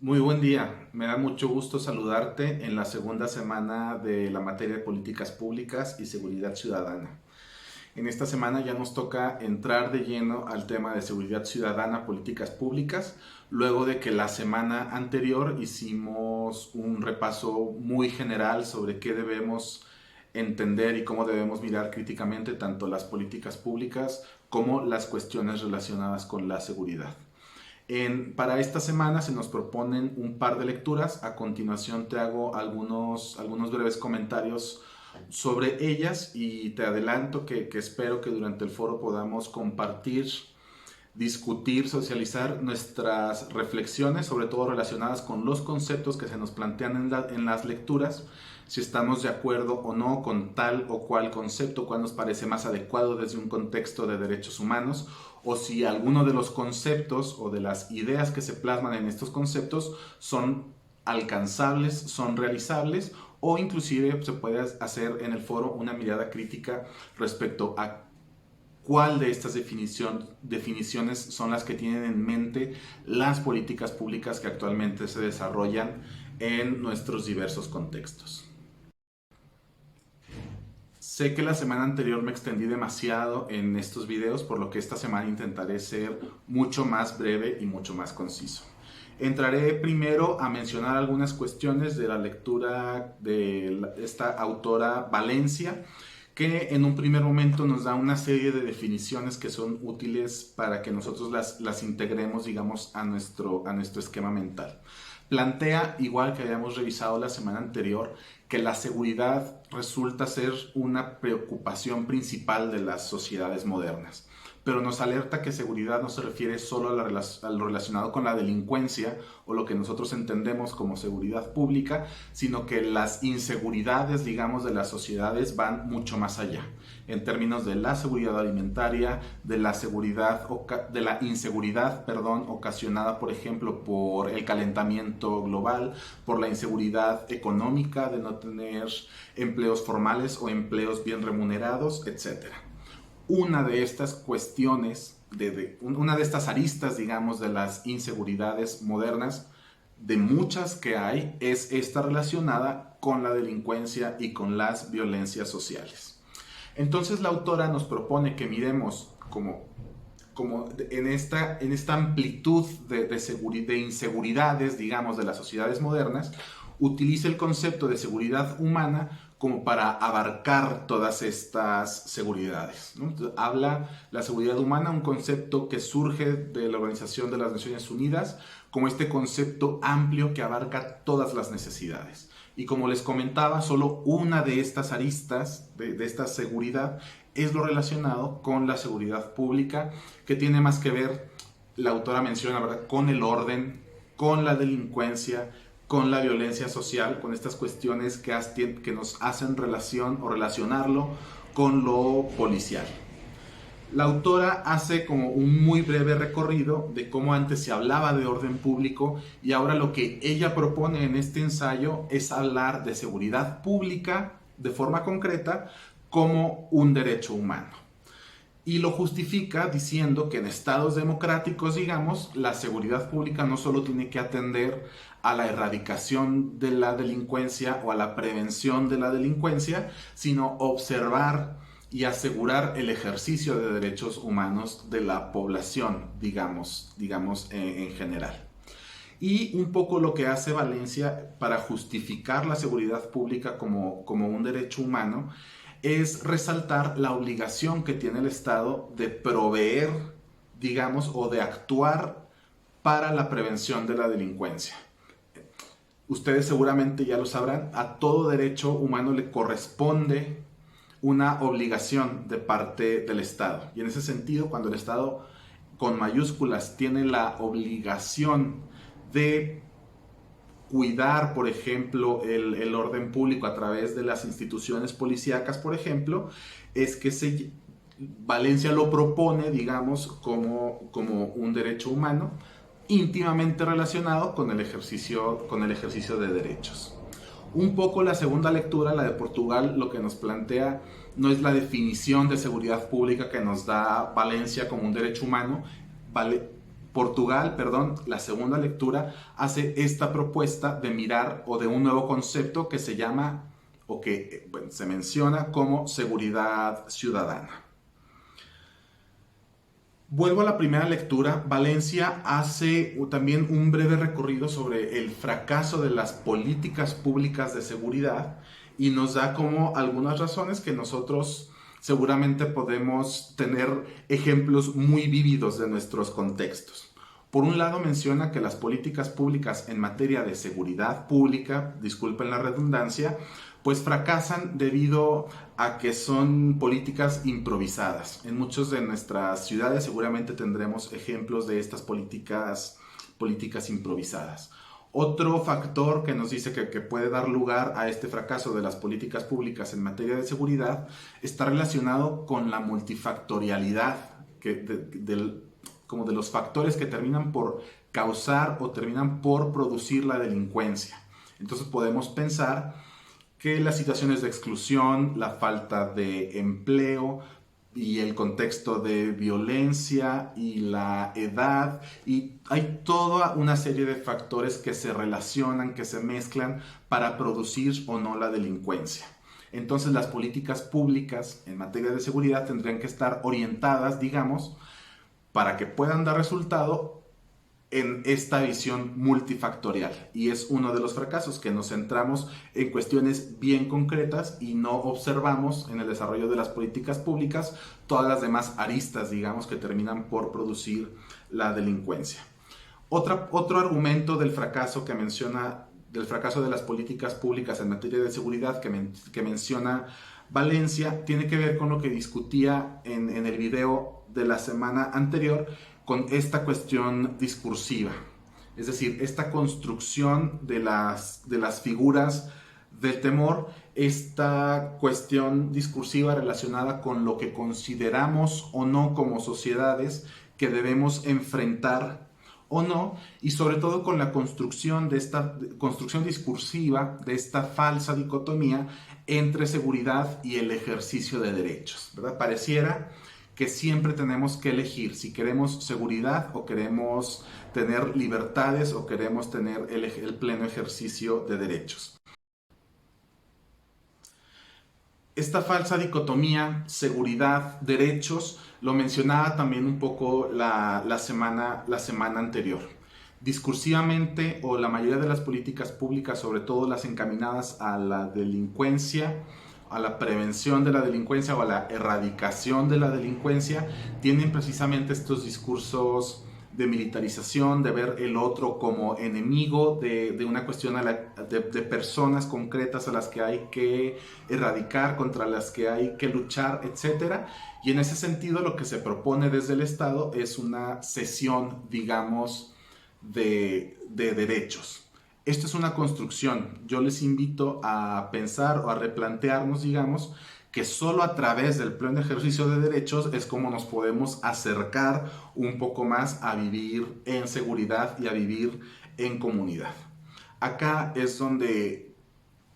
Muy buen día, me da mucho gusto saludarte en la segunda semana de la materia de políticas públicas y seguridad ciudadana. En esta semana ya nos toca entrar de lleno al tema de seguridad ciudadana, políticas públicas, luego de que la semana anterior hicimos un repaso muy general sobre qué debemos entender y cómo debemos mirar críticamente tanto las políticas públicas como las cuestiones relacionadas con la seguridad. Para esta semana se nos proponen un par de lecturas. A continuación te hago algunos breves comentarios sobre ellas y te adelanto que espero que durante el foro podamos compartir, discutir, socializar nuestras reflexiones, sobre todo relacionadas con los conceptos que se nos plantean en las lecturas, si estamos de acuerdo o no con tal o cual concepto, cuál nos parece más adecuado desde un contexto de derechos humanos, o si alguno de los conceptos o de las ideas que se plasman en estos conceptos son alcanzables, son realizables, o inclusive se puede hacer en el foro una mirada crítica respecto a cuál de estas definiciones son las que tienen en mente las políticas públicas que actualmente se desarrollan en nuestros diversos contextos. Sé que la semana anterior me extendí demasiado en estos videos, por lo que esta semana intentaré ser mucho más breve y mucho más conciso. Entraré primero a mencionar algunas cuestiones de la lectura de esta autora Valencia, que en un primer momento nos da una serie de definiciones que son útiles para que nosotros las integremos, digamos, a nuestro esquema mental. Plantea, igual que habíamos revisado la semana anterior, que la seguridad resulta ser una preocupación principal de las sociedades modernas, pero nos alerta que seguridad no se refiere solo a lo relacionado con la delincuencia o lo que nosotros entendemos como seguridad pública, sino que las inseguridades, digamos, de las sociedades van mucho más allá, en términos de la seguridad alimentaria, de la inseguridad, ocasionada, por ejemplo, por el calentamiento global, por la inseguridad económica de no tener empleos formales o empleos bien remunerados, etcétera. Una de estas cuestiones, una de estas aristas, digamos, de las inseguridades modernas, de muchas que hay, es esta relacionada con la delincuencia y con las violencias sociales. Entonces la autora nos propone que miremos como en esta amplitud de inseguridades, digamos, de las sociedades modernas, utiliza el concepto de seguridad humana como para abarcar todas estas seguridades, ¿no? Habla la seguridad humana, un concepto que surge de la Organización de las Naciones Unidas, como este concepto amplio que abarca todas las necesidades. Y como les comentaba, solo una de estas aristas, de esta seguridad, es lo relacionado con la seguridad pública, que tiene más que ver, la autora menciona, ¿verdad?, con el orden, con la delincuencia, con la violencia social, con estas cuestiones que nos hacen relación o relacionarlo con lo policial. La autora hace como un muy breve recorrido de cómo antes se hablaba de orden público y ahora lo que ella propone en este ensayo es hablar de seguridad pública de forma concreta como un derecho humano. Y lo justifica diciendo que en estados democráticos, digamos, la seguridad pública no solo tiene que atender a la erradicación de la delincuencia o a la prevención de la delincuencia, sino observar y asegurar el ejercicio de derechos humanos de la población, digamos en general. Y un poco lo que hace Valencia para justificar la seguridad pública como un derecho humano es resaltar la obligación que tiene el Estado de proveer, digamos, o de actuar para la prevención de la delincuencia. Ustedes seguramente ya lo sabrán, a todo derecho humano le corresponde una obligación de parte del Estado. Y en ese sentido, cuando el Estado con mayúsculas tiene la obligación de cuidar, por ejemplo, el orden público a través de las instituciones policíacas, por ejemplo, es que Valencia lo propone, digamos, como un derecho humano íntimamente relacionado con el ejercicio de derechos. Un poco la segunda lectura, la de Portugal, lo que nos plantea no es la definición de seguridad pública que nos da Valencia como un derecho humano. Portugal, perdón, la segunda lectura, hace esta propuesta de mirar o de un nuevo concepto que se llama o que se menciona como seguridad ciudadana. Vuelvo a la primera lectura. Valencia hace también un breve recorrido sobre el fracaso de las políticas públicas de seguridad y nos da como algunas razones que nosotros seguramente podemos tener ejemplos muy vívidos de nuestros contextos. Por un lado menciona que las políticas públicas en materia de seguridad pública, disculpen la redundancia, pues fracasan debido a que son políticas improvisadas. En muchas de nuestras ciudades seguramente tendremos ejemplos de estas políticas improvisadas. Otro factor que nos dice que puede dar lugar a este fracaso de las políticas públicas en materia de seguridad está relacionado con la multifactorialidad como de los factores que terminan por causar o terminan por producir la delincuencia. Entonces podemos pensar que las situaciones de exclusión, la falta de empleo y el contexto de violencia y la edad, y hay toda una serie de factores que se relacionan, que se mezclan para producir o no la delincuencia. Entonces las políticas públicas en materia de seguridad tendrían que estar orientadas, digamos, para que puedan dar resultado en esta visión multifactorial. Y es uno de los fracasos, que nos centramos en cuestiones bien concretas y no observamos en el desarrollo de las políticas públicas todas las demás aristas, digamos, que terminan por producir la delincuencia. Otro argumento del fracaso que menciona, del fracaso de las políticas públicas en materia de seguridad que menciona Valencia, tiene que ver con lo que discutía en el video de la semana anterior, con esta cuestión discursiva, es decir, esta construcción de las figuras del temor, esta cuestión discursiva relacionada con lo que consideramos o no como sociedades que debemos enfrentar o no, y sobre todo con la construcción de esta construcción discursiva, de esta falsa dicotomía entre seguridad y el ejercicio de derechos, ¿verdad? Pareciera que siempre tenemos que elegir si queremos seguridad o queremos tener libertades o queremos tener el pleno ejercicio de derechos. Esta falsa dicotomía, seguridad, derechos, lo mencionaba también un poco la semana anterior. Discursivamente, o la mayoría de las políticas públicas, sobre todo las encaminadas a la delincuencia, a la prevención de la delincuencia o a la erradicación de la delincuencia, tienen precisamente estos discursos de militarización, de ver el otro como enemigo, de una cuestión de personas concretas a las que hay que erradicar, contra las que hay que luchar, etc. Y en ese sentido lo que se propone desde el Estado es una cesión, digamos, de derechos. Esto es una construcción. Yo les invito a pensar o a replantearnos, digamos, que solo a través del pleno ejercicio de derechos es como nos podemos acercar un poco más a vivir en seguridad y a vivir en comunidad. Acá es donde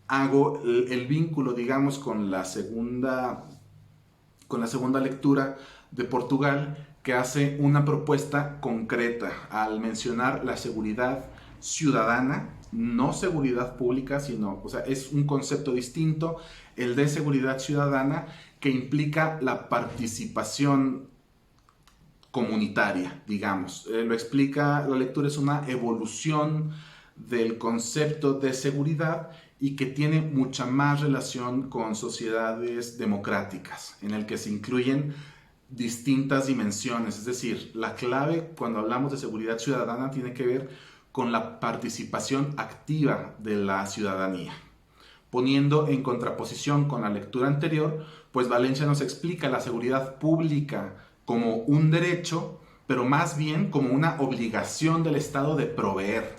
hago el vínculo, digamos, con la segunda lectura de Portugal, que hace una propuesta concreta al mencionar la seguridad ciudadana, no seguridad pública, sino, o sea, es un concepto distinto, el de seguridad ciudadana, que implica la participación comunitaria, digamos. Lo explica, la lectura es una evolución del concepto de seguridad y que tiene mucha más relación con sociedades democráticas, en el que se incluyen distintas dimensiones. Es decir, la clave cuando hablamos de seguridad ciudadana tiene que ver con la participación activa de la ciudadanía. Poniendo en contraposición con la lectura anterior, pues Valencia nos explica la seguridad pública como un derecho, pero más bien como una obligación del Estado de proveer.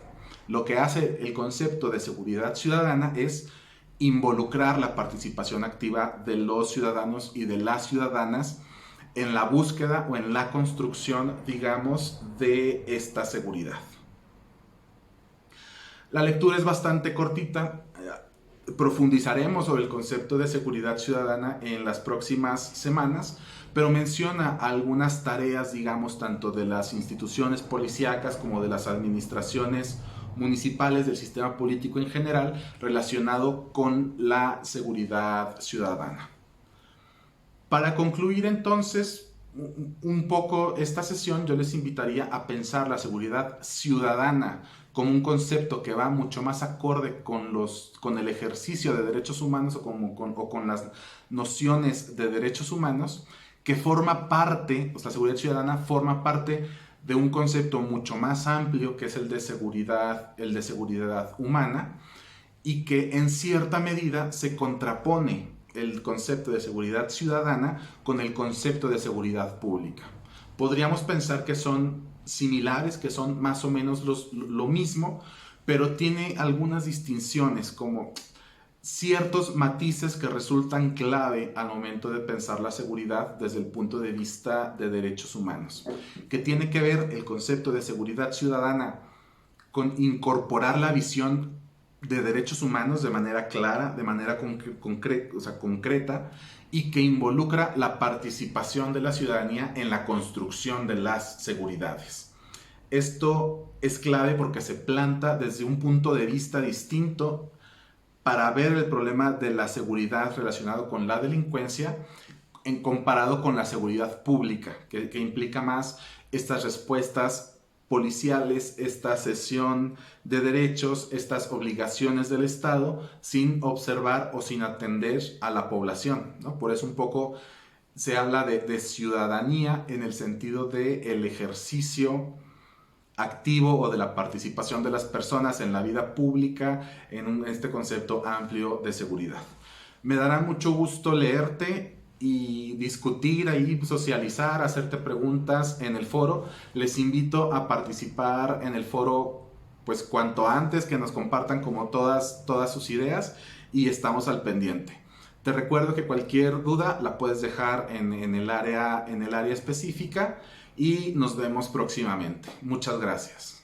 Lo que hace el concepto de seguridad ciudadana es involucrar la participación activa de los ciudadanos y de las ciudadanas en la búsqueda o en la construcción, digamos, de esta seguridad. La lectura es bastante cortita. Profundizaremos sobre el concepto de seguridad ciudadana en las próximas semanas, pero menciona algunas tareas, digamos, tanto de las instituciones policíacas como de las administraciones municipales del sistema político en general relacionado con la seguridad ciudadana. Para concluir entonces un poco esta sesión, yo les invitaría a pensar la seguridad ciudadana como un concepto que va mucho más acorde con el ejercicio de derechos humanos o con las nociones de derechos humanos, que forma parte, pues la seguridad ciudadana forma parte de un concepto mucho más amplio que es el de seguridad humana, y que en cierta medida se contrapone el concepto de seguridad ciudadana con el concepto de seguridad pública. Podríamos pensar que son similares, que son más o menos lo mismo, pero tiene algunas distinciones, como ciertos matices que resultan clave al momento de pensar la seguridad desde el punto de vista de derechos humanos, que tiene que ver el concepto de seguridad ciudadana con incorporar la visión de derechos humanos de manera clara, de manera concreta, y que involucra la participación de la ciudadanía en la construcción de las seguridades. Esto es clave porque se planta desde un punto de vista distinto para ver el problema de la seguridad relacionado con la delincuencia comparado con la seguridad pública, que implica más estas respuestas policiales, esta cesión de derechos, estas obligaciones del Estado sin observar o sin atender a la población, ¿no? Por eso un poco se habla de ciudadanía en el sentido del ejercicio activo o de la participación de las personas en la vida pública en este concepto amplio de seguridad. Me dará mucho gusto leerte y discutir ahí, socializar, hacerte preguntas en el foro. Les invito a participar en el foro pues cuanto antes, que nos compartan como todas sus ideas, y estamos al pendiente. Te recuerdo que cualquier duda la puedes dejar en el área específica, y nos vemos próximamente. Muchas gracias.